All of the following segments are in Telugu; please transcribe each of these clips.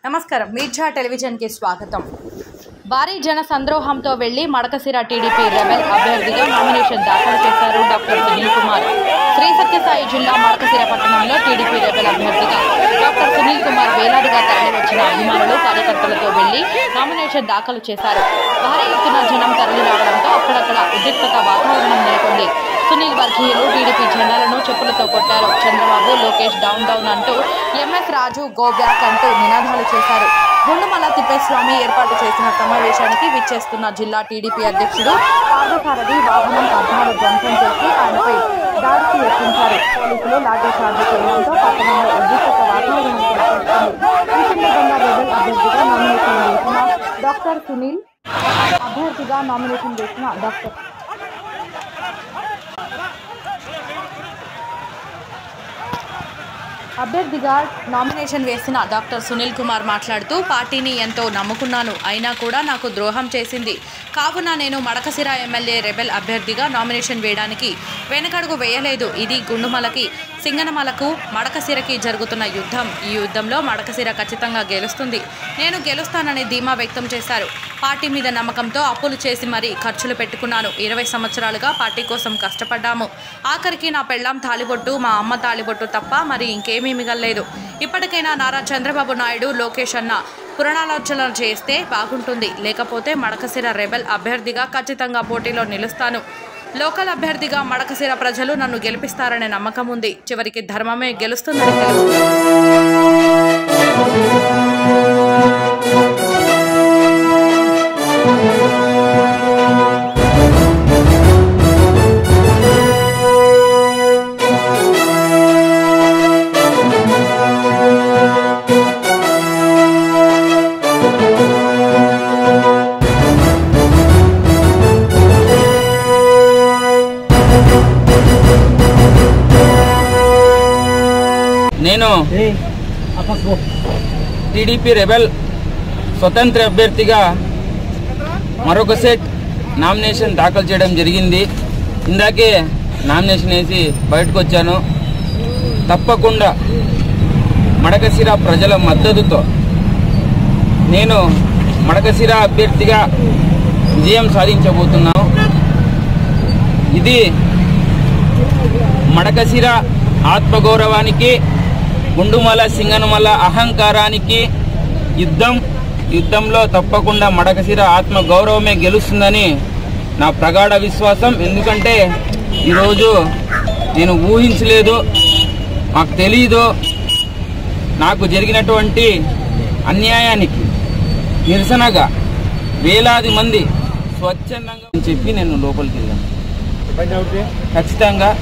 నమస్కారం మీర్జా టెలివిజన్ కి స్వాగతం। భారీ జన సంద్రోహంతో వెళ్లి మడకశిర టీడీపీ రెబెల్ అభ్యర్థిగా నామినేషన్ దాఖలు చేశారు డాక్టర్ సునీల్ కుమార్। శ్రీ సత్యసాయి జిల్లా మడకశిర పట్టణంలో టీడీపీ రెబెల్ అభ్యర్థిగా డాక్టర్ సునీల్ కుమార్ వేలాదిగా తరలివచ్చిన అభిమానులు కార్యకర్తలతో వెళ్లి నామినేషన్ దాఖలు చేశారు। భారీ ఎత్తున జనం తరలి రావడంతో అక్కడక్కడ ఉద్రిక్తత వాతావరణం నెలకొంది। సునీల్ వర్గీయులు టీడీపీ జెండాలను చెప్పులతో కొట్టారు। చంద్రబాబు లోకేష్ డౌన్ డౌన్ అంటూ ఎంఎస్ రాజు గో బ్యాక్ అంటూ నినాదాలు చేశారు। గుండుమల తిప్పేస్వామి ఏర్పాటు చేసిన సమావేశానికి విచ్చేస్తున్న జిల్లా టీడీపీ అధ్యక్షుడు పార్థసారథి వాహనం అద్దాలు ధ్వంసం చేసి ఆయనపై దాడికి యత్నించారు। పోలీసులు లాఠీ చార్జ్ చేయడంతో పట్టణంలో ఉద్రిక్తత వాతావరణం ఏర్పడుతుంది। ఈ సందర్భంగా రెబెల్ అభ్యర్థిగా నామినేషన్ వేసిన డాక్టర్ సునీల్ అభ్యర్థిగా నామినేషన్ వేసిన డాక్టర్ సునీల్ కుమార్ మాట్లాడుతూ పార్టీని ఎంతో నమ్ముకున్నాను, అయినా కూడా నాకు ద్రోహం చేసింది కావున నేను మడకశిర ఎమ్మెల్యే రెబెల్ అభ్యర్థిగా నామినేషన్ వేయడానికి వెనకడుగు వేయలేదు। ఇది గుండుమలకి సింగనమలకు మడకశిరకి జరుగుతున్న యుద్ధం। ఈ యుద్ధంలో మడకశిర ఖచ్చితంగా గెలుస్తుంది, నేను గెలుస్తానని ధీమా వ్యక్తం చేశారు। పార్టీ మీద నమ్మకంతో అప్పులు చేసి మరీ ఖర్చులు పెట్టుకున్నాను। 20 సంవత్సరాలుగా పార్టీ కోసం కష్టపడ్డాము। ఆఖరికి నా పెళ్ళాం తాళిబొట్టు మా అమ్మ తాళిబొట్టు తప్ప మరి ఇంకేమీ మిగల్లేదు। ఇప్పటికైనా నారా చంద్రబాబు నాయుడు లోకేష్ అన్న పునరాలోచన చేస్తే బాగుంటుంది, లేకపోతే మడకశిర రెబెల్ అభ్యర్థిగా ఖచ్చితంగా పోటీలో నిలుస్తాను। లోకల్ అభ్యర్థిగా మడకశిర ప్రజలు నన్ను గెలిపిస్తారనే నమ్మకం ఉంది। చివరికి ధర్మమే గెలుస్తుందని నేను టీడీపీ రెబెల్ స్వతంత్ర అభ్యర్థిగా మరొక సెట్ నామినేషన్ దాఖలు చేయడం జరిగింది। ఇందాకే నామినేషన్ వేసి బయటకు వచ్చాను। తప్పకుండా మడకశిర ప్రజల మద్దతుతో నేను మడకశిర అభ్యర్థిగా విజయం సాధించబోతున్నాను। ఇది మడకశిర ఆత్మగౌరవానికి, గుండుమల సింగనమల అహంకారానికి యుద్ధంలో తప్పకుండా మడకశిర ఆత్మగౌరవమే గెలుస్తుందని నా ప్రగాఢ విశ్వాసం। ఎందుకంటే ఈరోజు నేను ఊహించలేదు, మాకు తెలీదు, నాకు జరిగినటువంటి అన్యాయానికి నిరసనగా వేలాది మంది స్వచ్ఛందంగా చెప్పి నేను లోపలికి వెళ్ళాను। ఖచ్చితంగా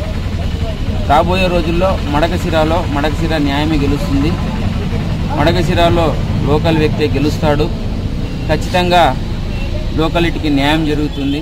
రాబోయే రోజుల్లో మడకశిర న్యాయమే గెలుస్తుంది। మడకశిరలో లోకల్ వ్యక్తే గెలుస్తాడు। ఖచ్చితంగా లోకాలిటీకి న్యాయం జరుగుతుంది।